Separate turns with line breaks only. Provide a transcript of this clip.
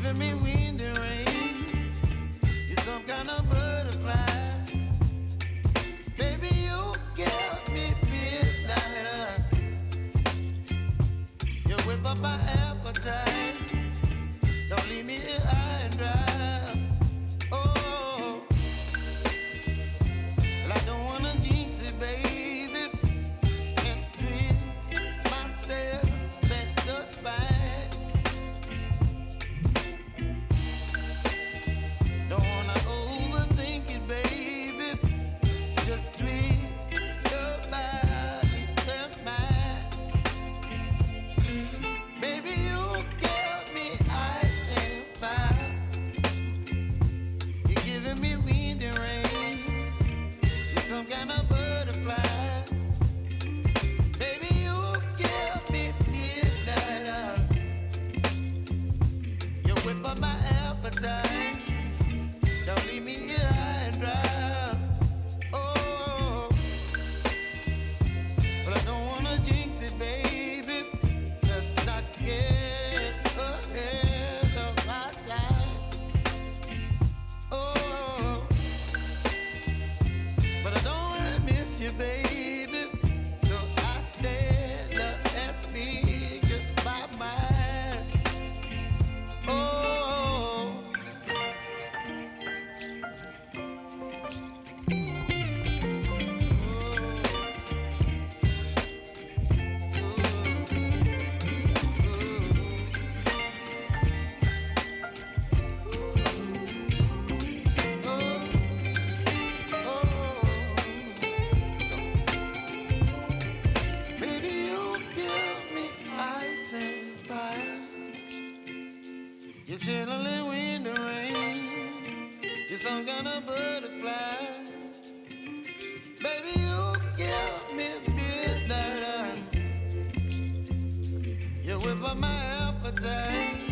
giving me wind and rain. You're some kind of butterfly. Baby, you give me midnight. You whip up my appetite. Don't leave me here high and dry. Oh, well, I don't wanna jinx it, baby, and twist myself at the spine. Don't wanna overthink it, baby. It's just twist your body and mine. Baby, you give me ice and fire. You're giving me wind and rain. You're some kind of butterfly. Baby, you give me midnight. You whip up my appetite. Don't leave me here high and dry. Oh, but I don't wanna jinx it, baby. Let's not get ahead of my time. Oh, but I don't wanna miss you, baby. So I stand up and speak my mind. Oh, baby, you give me ice and fire. You're chilling wind and rain. You're some kind of butterfly. Baby, you give me midnight. You whip up my appetite.